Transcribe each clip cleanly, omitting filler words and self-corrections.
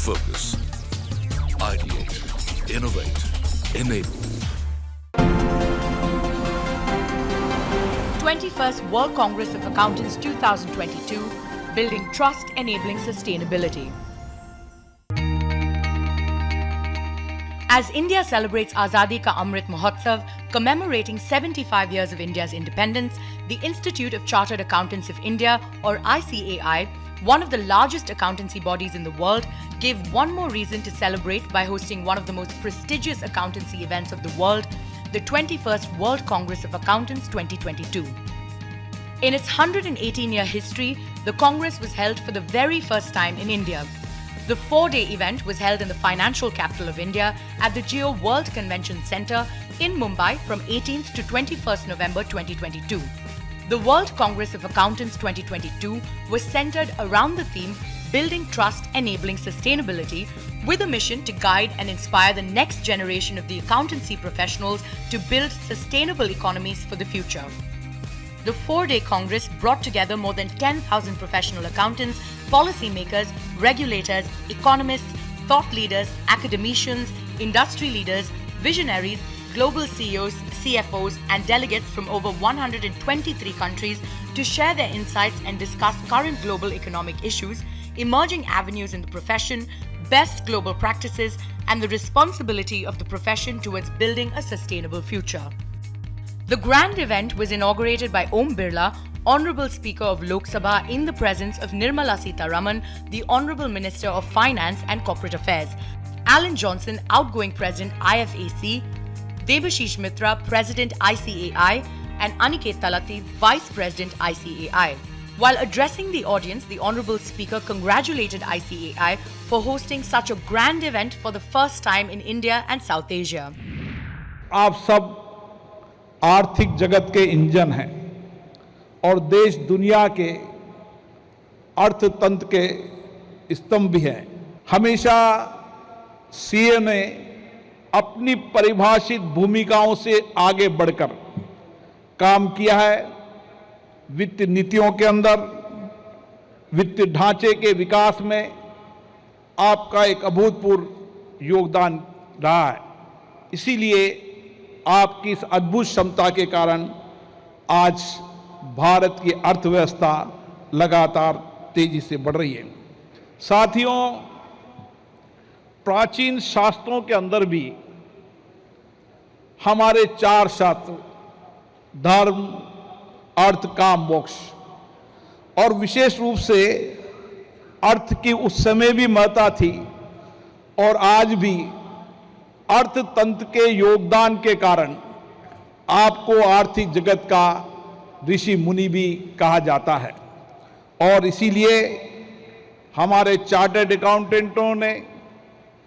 Focus. Ideate. Innovate. Enable. 21st World Congress of Accountants 2022, Building Trust, Enabling Sustainability. As India celebrates Azadi Ka Amrit Mahotsav, commemorating 75 years of India's independence, the Institute of Chartered Accountants of India, or ICAI, one of the largest accountancy bodies in the world, gave one more reason to celebrate by hosting one of the most prestigious accountancy events of the world, the 21st World Congress of Accountants 2022. In its 118-year history, the Congress was held for the very first time in India. The 4-day event was held in the financial capital of India at the Jio World Convention Centre in Mumbai from 18th to 21st November 2022. The World Congress of Accountants 2022 was centred around the theme Building Trust, Enabling Sustainability, with a mission to guide and inspire the next generation of the accountancy professionals to build sustainable economies for the future. The 4-day Congress brought together more than 10,000 professional accountants, policymakers, regulators, economists, thought leaders, academicians, industry leaders, visionaries, global CEOs, CFOs, and delegates from over 123 countries to share their insights and discuss current global economic issues, emerging avenues in the profession, best global practices, and the responsibility of the profession towards building a sustainable future. The grand event was inaugurated by Om Birla, Honourable Speaker of Lok Sabha, in the presence of Nirmala Sitharaman, the Honourable Minister of Finance and Corporate Affairs, Alan Johnson, outgoing President IFAC, Debashish Mitra, President ICAI, and Aniket Talati, Vice President ICAI. While addressing the audience, the Honourable Speaker congratulated ICAI for hosting such a grand event for the first time in India and South Asia. आप सब आर्थिक जगत के engine हैं और देश दुनिया के अर्थतंत्र के स्तंभ भी हैं। हमेशा सीए ने अपनी परिभाषित भूमिकाओं से आगे बढ़कर काम किया है। वित्त नीतियों के अंदर, वित्त ढांचे के विकास में आपका एक अभूतपूर्व योगदान रहा है। इसीलिए आपकी इस अद्भुत क्षमता के कारण आज भारत की अर्थव्यवस्था लगातार तेजी से बढ़ रही है। साथियों, प्राचीन शास्त्रों के अंदर भी हमारे 4 शास्त्र धर्म, अर्थ, काम, मोक्ष और विशेष रूप से अर्थ की उस समय भी महत्ता थी और आज भी अर्थतंत्र के योगदान के कारण आपको आर्थिक जगत का ऋषि मुनि भी कहा जाता है। और इसीलिए हमारे चार्टर्ड अकाउंटेंटों ने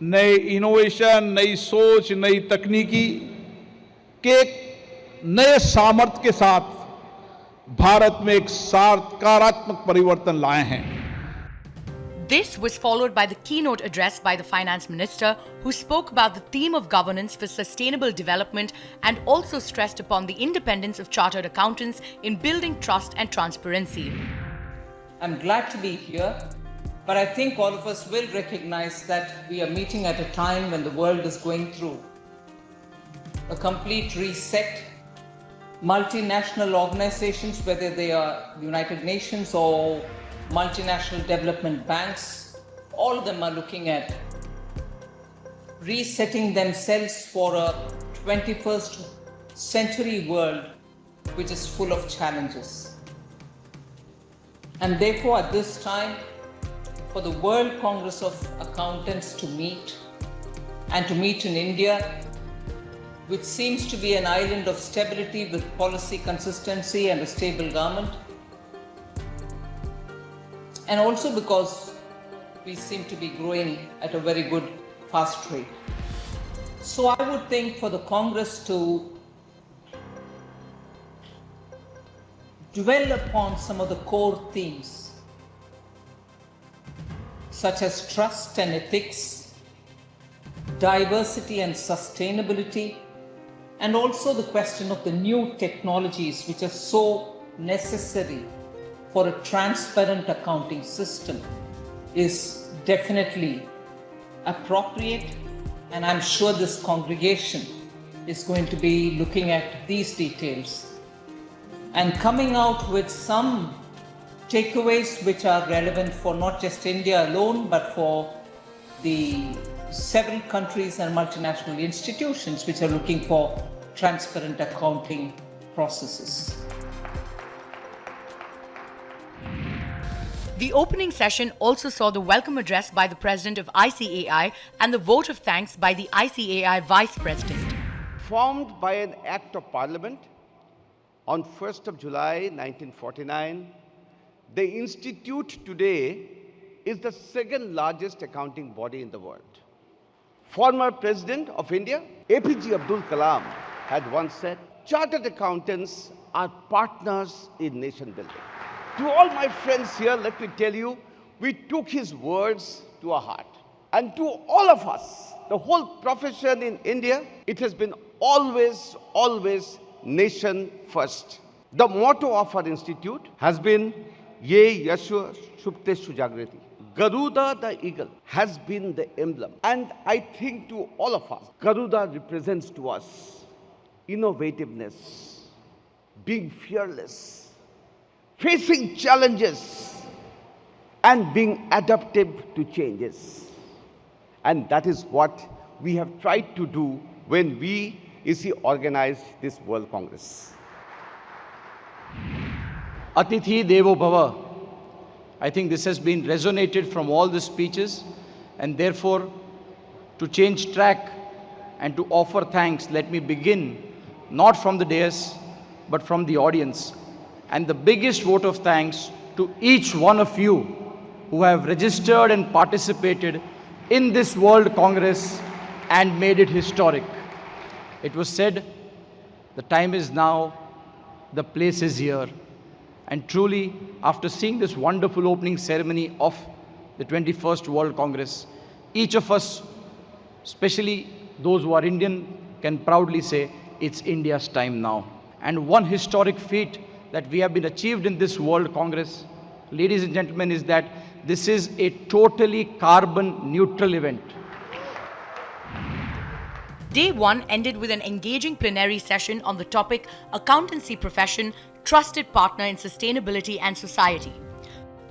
नए इनोवेशन, नई सोच, नई तकनीकी के नए सामर्थ्य के साथ भारत में एक सकारात्मक परिवर्तन लाए हैं। This was followed by the keynote address by the Finance Minister, who spoke about the theme of governance for sustainable development and also stressed upon the independence of chartered accountants in building trust and transparency. I'm glad to be here, but I think all of us will recognize that we are meeting at a time when the world is going through a complete reset. Multinational organizations, whether they are the United Nations or multinational development banks, all of them are looking at resetting themselves for a 21st century world which is full of challenges. And therefore, at this time, for the World Congress of Accountants to meet and to meet in India, which seems to be an island of stability with policy consistency and a stable government, and also because we seem to be growing at a very good, fast rate. So I would think for the Congress to dwell upon some of the core themes, such as trust and ethics, diversity and sustainability, and also the question of the new technologies which are so necessary for a transparent accounting system, is definitely appropriate, and I'm sure this congregation is going to be looking at these details and coming out with some takeaways which are relevant for not just India alone, but for the several countries and multinational institutions which are looking for transparent accounting processes. The opening session also saw the welcome address by the President of ICAI and the vote of thanks by the ICAI Vice President. Formed by an Act of Parliament on 1st of July 1949, the institute today is the second largest accounting body in the world. Former President of India, APJ Abdul Kalam, had once said, "Chartered accountants are partners in nation building." To all my friends here, let me tell you, we took his words to our heart. And to all of us, the whole profession in India, it has been always, always nation first. The motto of our institute has been Ye Yashu Shupteshu Jagrati. Garuda the eagle has been the emblem. And I think to all of us, Garuda represents to us innovativeness, being fearless, facing challenges, and being adaptive to changes. And that is what we have tried to do when we organized this World Congress. Atithi Devo Bhava. I think this has been resonated from all the speeches, and therefore, to change track and to offer thanks, let me begin not from the dais, but from the audience. And the biggest vote of thanks to each one of you who have registered and participated in this World Congress and made it historic. It was said, the time is now, the place is here. And truly, after seeing this wonderful opening ceremony of the 21st World Congress, each of us, especially those who are Indian, can proudly say, it's India's time now. And one historic feat that we have been achieved in this World Congress, ladies and gentlemen, is that this is a totally carbon neutral event. Day 1 ended with an engaging plenary session on the topic Accountancy Profession, Trusted Partner in Sustainability and Society.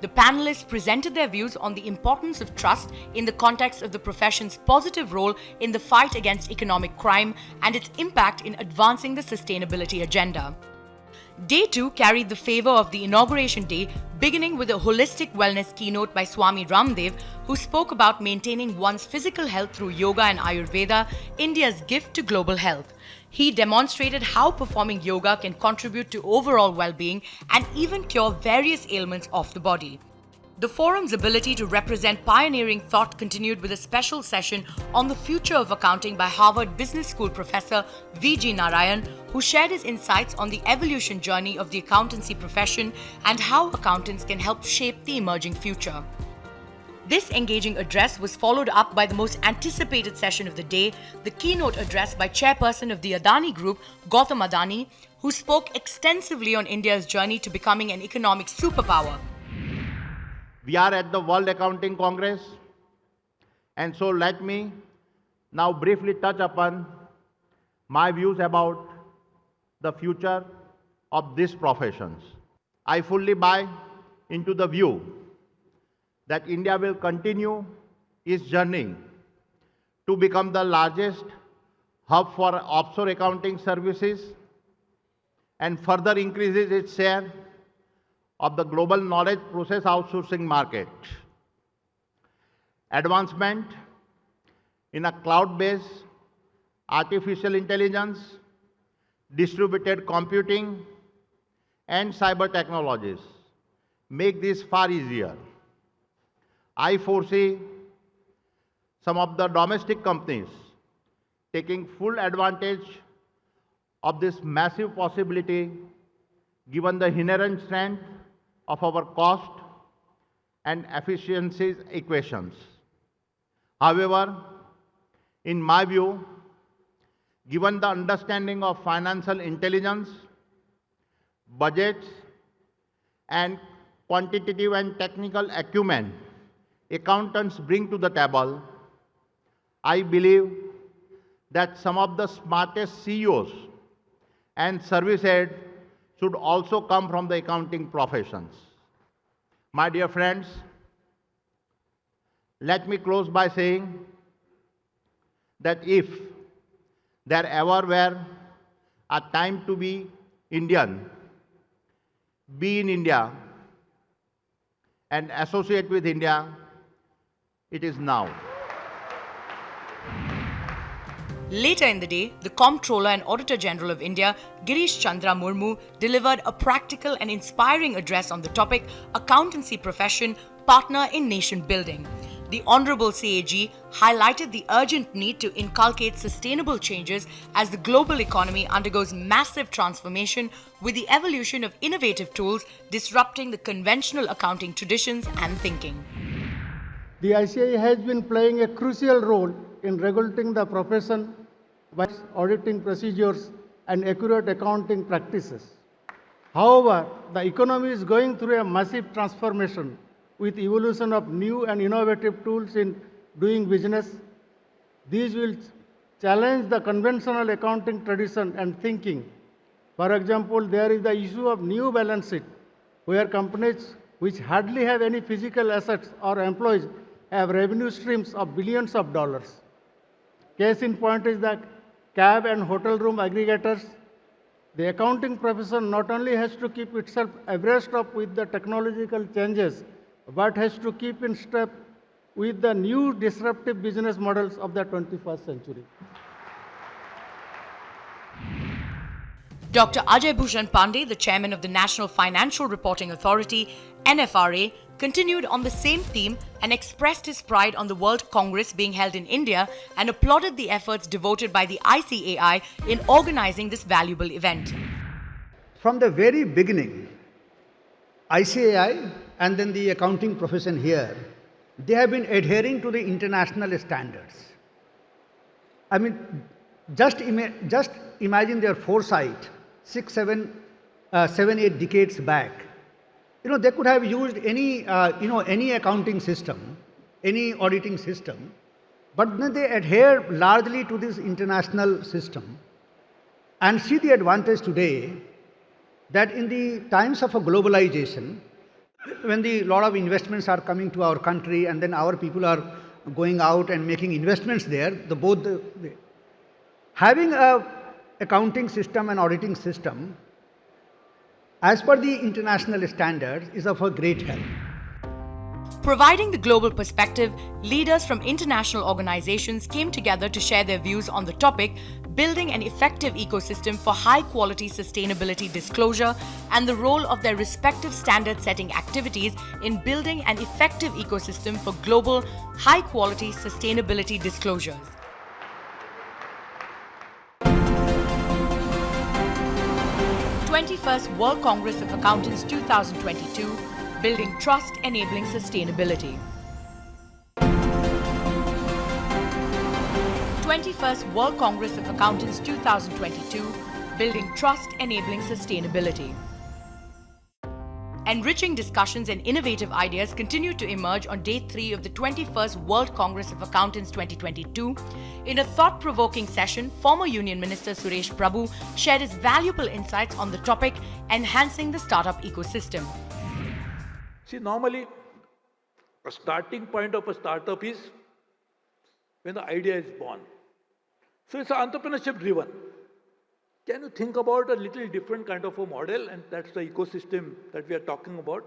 The panelists presented their views on the importance of trust in the context of the profession's positive role in the fight against economic crime and its impact in advancing the sustainability agenda. Day 2 carried the favor of the inauguration day, beginning with a holistic wellness keynote by Swami Ramdev, who spoke about maintaining one's physical health through yoga and Ayurveda, India's gift to global health. He demonstrated how performing yoga can contribute to overall well-being and even cure various ailments of the body. The forum's ability to represent pioneering thought continued with a special session on the future of accounting by Harvard Business School professor V.G. Narayan, who shared his insights on the evolution journey of the accountancy profession and how accountants can help shape the emerging future. This engaging address was followed up by the most anticipated session of the day, the keynote address by chairperson of the Adani Group, Gautam Adani, who spoke extensively on India's journey to becoming an economic superpower. We are at the World Accounting Congress, and so let me now briefly touch upon my views about the future of these professions. I fully buy into the view that India will continue its journey to become the largest hub for offshore accounting services and further increases its share of the global knowledge process outsourcing market. Advancement in a cloud-based artificial intelligence, distributed computing, and cyber technologies make this far easier. I foresee some of the domestic companies taking full advantage of this massive possibility given the inherent strength of our cost and efficiencies equations. However, in my view, given the understanding of financial intelligence, budgets, and quantitative and technical acumen accountants bring to the table, I believe that some of the smartest CEOs and service heads should also come from the accounting professions. My dear friends, let me close by saying that if there ever were a time to be Indian, be in India, and associate with India, it is now. Later in the day, the Comptroller and Auditor General of India, Girish Chandra Murmu, delivered a practical and inspiring address on the topic Accountancy Profession, Partner in Nation Building. The Honorable CAG highlighted the urgent need to inculcate sustainable changes as the global economy undergoes massive transformation with the evolution of innovative tools disrupting the conventional accounting traditions and thinking. The ICAI has been playing a crucial role in regulating the profession by auditing procedures and accurate accounting practices. However, the economy is going through a massive transformation with evolution of new and innovative tools in doing business. These will challenge the conventional accounting tradition and thinking. For example, there is the issue of new balance sheet, where companies which hardly have any physical assets or employees have revenue streams of billions of dollars. Case in point is that cab and hotel room aggregators. The accounting profession not only has to keep itself abreast of with the technological changes, but has to keep in step with the new disruptive business models of the 21st century. Dr. Ajay Bhushan Pandey, the chairman of the National Financial Reporting Authority, NFRA, continued on the same theme and expressed his pride on the World Congress being held in India and applauded the efforts devoted by the ICAI in organizing this valuable event. From the very beginning, ICAI and then the accounting profession here, they have been adhering to the international standards. I mean, just imagine their foresight 7, 8 decades back. They could have used any accounting system, any auditing system, but then they adhere largely to this international system and see the advantage today that in the times of a globalization, when a lot of investments are coming to our country and then our people are going out and making investments there, having a accounting system and auditing system as per the international standards is of a great help. Providing the global perspective, leaders from international organizations came together to share their views on the topic, building an effective ecosystem for high-quality sustainability disclosure and the role of their respective standard-setting activities in building an effective ecosystem for global, high-quality sustainability disclosures. The 21st World Congress of Accountants 2022, Building Trust, Enabling Sustainability. 21st World Congress of Accountants 2022, Building Trust, Enabling Sustainability. Enriching discussions and innovative ideas continue to emerge on Day 3 of the 21st World Congress of Accountants 2022. In a thought-provoking session, former Union Minister Suresh Prabhu shared his valuable insights on the topic, enhancing the startup ecosystem. See, normally, a starting point of a startup is when the idea is born. So it's entrepreneurship driven. Can you think about a little different kind of a model? And that's the ecosystem that we are talking about.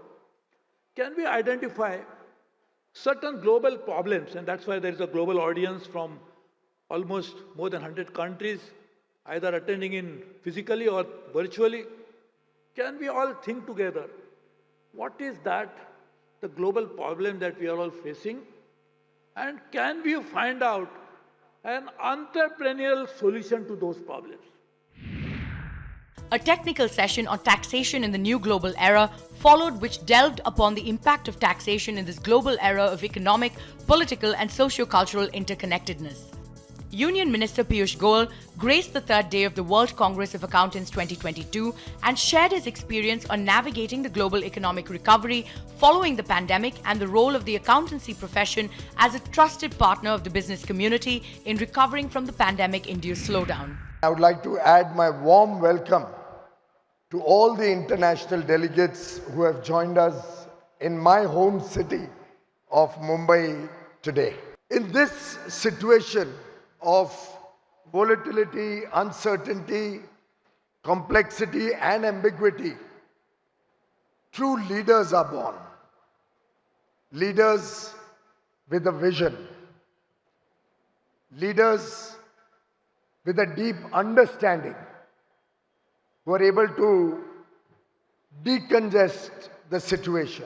Can we identify certain global problems? And that's why there is a global audience from almost more than 100 countries, either attending in physically or virtually. Can we all think together? What is that, the global problem that we are all facing? And can we find out an entrepreneurial solution to those problems? A technical session on taxation in the new global era followed, which delved upon the impact of taxation in this global era of economic, political and socio-cultural interconnectedness. Union Minister Piyush Goyal graced the third day of the World Congress of Accountants 2022 and shared his experience on navigating the global economic recovery following the pandemic and the role of the accountancy profession as a trusted partner of the business community in recovering from the pandemic-induced slowdown. I would like to add my warm welcome to all the international delegates who have joined us in my home city of Mumbai today. In this situation of volatility, uncertainty, complexity and ambiguity, true leaders are born. Leaders with a vision. Leaders with a deep understanding, who are able to decongest the situation,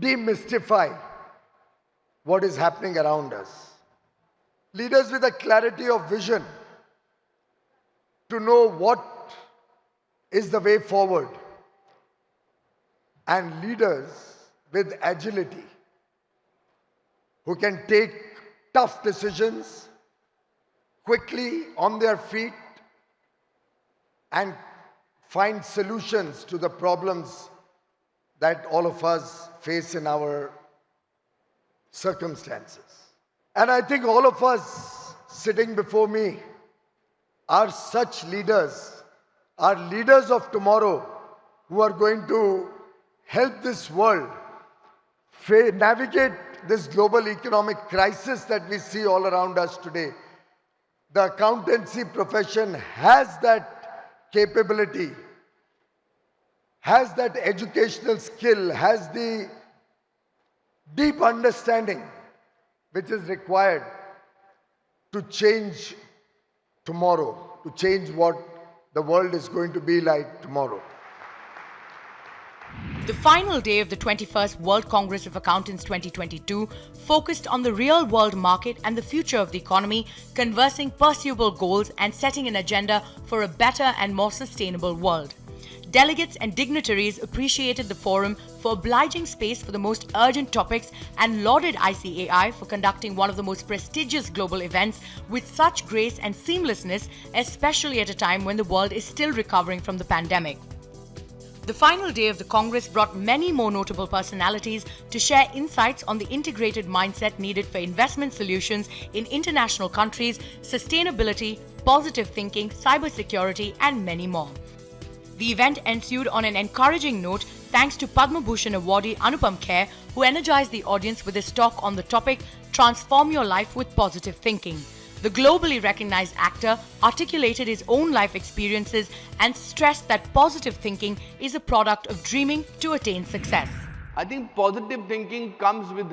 demystify what is happening around us. Leaders with a clarity of vision to know what is the way forward. And leaders with agility who can take tough decisions quickly on their feet and find solutions to the problems that all of us face in our circumstances. And I think all of us sitting before me are such leaders, are leaders of tomorrow who are going to help this world navigate this global economic crisis that we see all around us today. The accountancy profession has that capability, has that educational skill, has the deep understanding which is required to change tomorrow, to change what the world is going to be like tomorrow. The final day of the 21st World Congress of Accountants 2022 focused on the real-world market and the future of the economy, conversing pursuable goals and setting an agenda for a better and more sustainable world. Delegates and dignitaries appreciated the forum for obliging space for the most urgent topics and lauded ICAI for conducting one of the most prestigious global events with such grace and seamlessness, especially at a time when the world is still recovering from the pandemic. The final day of the Congress brought many more notable personalities to share insights on the integrated mindset needed for investment solutions in international countries, sustainability, positive thinking, cybersecurity, and many more. The event ensued on an encouraging note thanks to Padma Bhushan awardee Anupam Kher, who energized the audience with his talk on the topic Transform Your Life with Positive Thinking. The globally recognized actor articulated his own life experiences and stressed that positive thinking is a product of dreaming to attain success. I think positive thinking comes with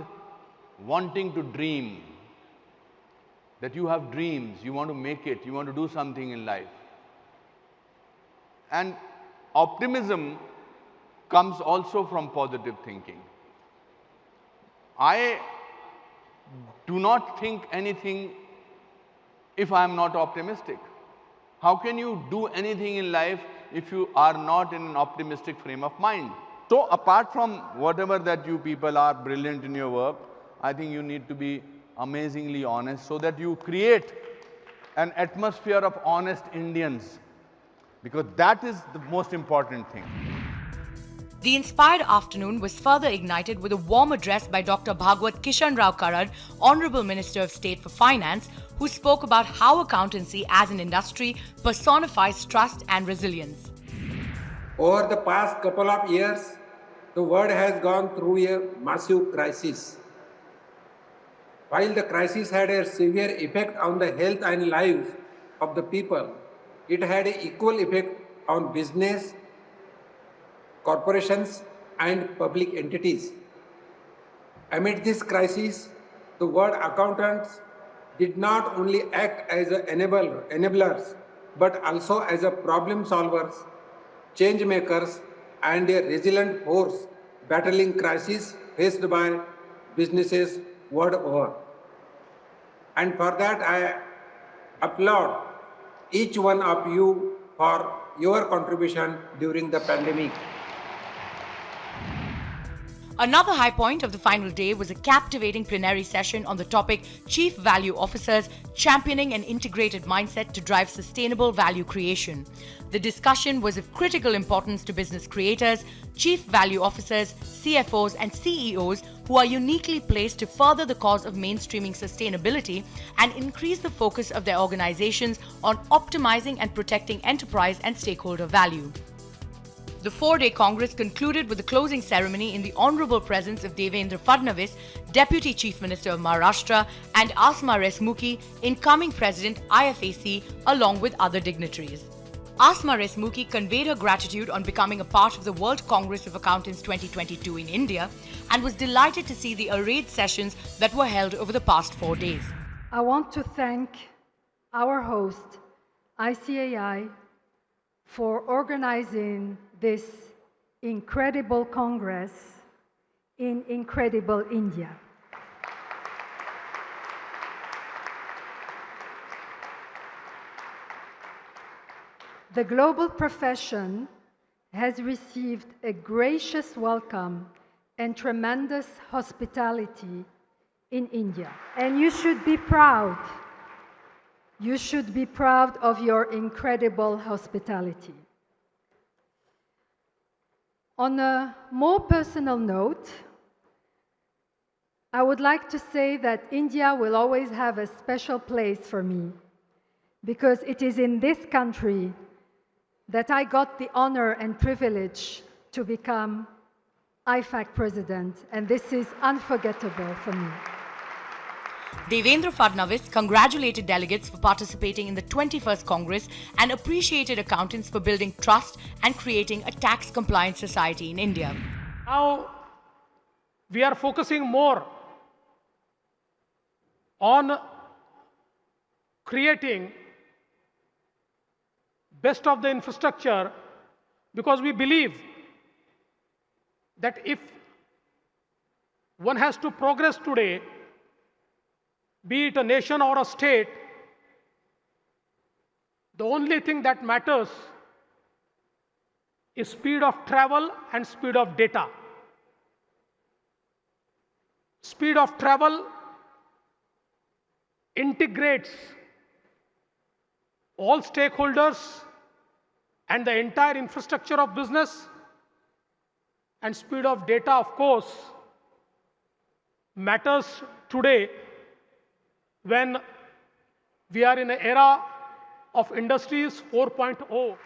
wanting to dream. That you have dreams, you want to make it, you want to do something in life. And optimism comes also from positive thinking. I do not think anything if I am not optimistic. How can you do anything in life if you are not in an optimistic frame of mind? So apart from whatever that you people are brilliant in your work, I think you need to be amazingly honest so that you create an atmosphere of honest Indians, because that is the most important thing. The inspired afternoon was further ignited with a warm address by Dr. Bhagwat Kishan Rao Karad, Honorable Minister of State for Finance, who spoke about how accountancy as an industry personifies trust and resilience. Over the past couple of years, the world has gone through a massive crisis. While the crisis had a severe effect on the health and lives of the people, it had an equal effect on business, corporations and public entities. Amid this crisis, the word accountants did not only act as enablers, but also as a problem solvers, change makers, and a resilient force battling crises faced by businesses world over. And for that, I applaud each one of you for your contribution during the pandemic. Another high point of the final day was a captivating plenary session on the topic Chief Value Officers, championing an integrated mindset to drive sustainable value creation. The discussion was of critical importance to business creators, Chief Value Officers, CFOs and CEOs who are uniquely placed to further the cause of mainstreaming sustainability and increase the focus of their organizations on optimizing and protecting enterprise and stakeholder value. The 4-day Congress concluded with the closing ceremony in the honourable presence of Devendra Fadnavis, Deputy Chief Minister of Maharashtra, and Asma Resmukhi, incoming President IFAC, along with other dignitaries. Asma Resmukhi conveyed her gratitude on becoming a part of the World Congress of Accountants 2022 in India and was delighted to see the arrayed sessions that were held over the past 4 days. I want to thank our host, ICAI, for organizing this incredible Congress in incredible India. The global profession has received a gracious welcome and tremendous hospitality in India. And you should be proud. You should be proud of your incredible hospitality. On a more personal note, I would like to say that India will always have a special place for me, because it is in this country that I got the honor and privilege to become IFAC president, and this is unforgettable for me. Devendra Fadnavis congratulated delegates for participating in the 21st Congress and appreciated accountants for building trust and creating a tax-compliant society in India. Now, we are focusing more on creating best of the infrastructure, because we believe that if one has to progress today, be it a nation or a state, the only thing that matters is speed of travel and speed of data. Speed of travel integrates all stakeholders and the entire infrastructure of business, and speed of data, of course, matters today when we are in an era of Industries 4.0.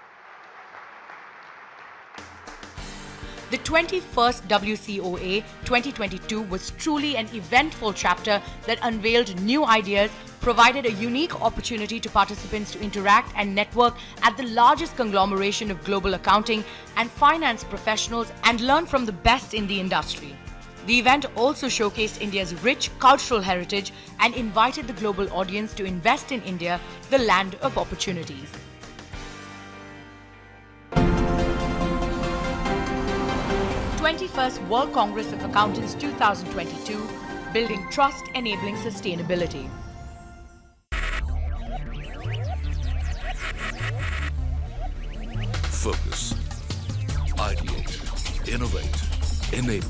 The 21st WCOA 2022 was truly an eventful chapter that unveiled new ideas, provided a unique opportunity to participants to interact and network at the largest conglomeration of global accounting and finance professionals and learn from the best in the industry. The event also showcased India's rich cultural heritage and invited the global audience to invest in India, the land of opportunities. The 21st World Congress of Accountants 2022, Building Trust, Enabling Sustainability. Focus. Ideate. Innovate. Enable.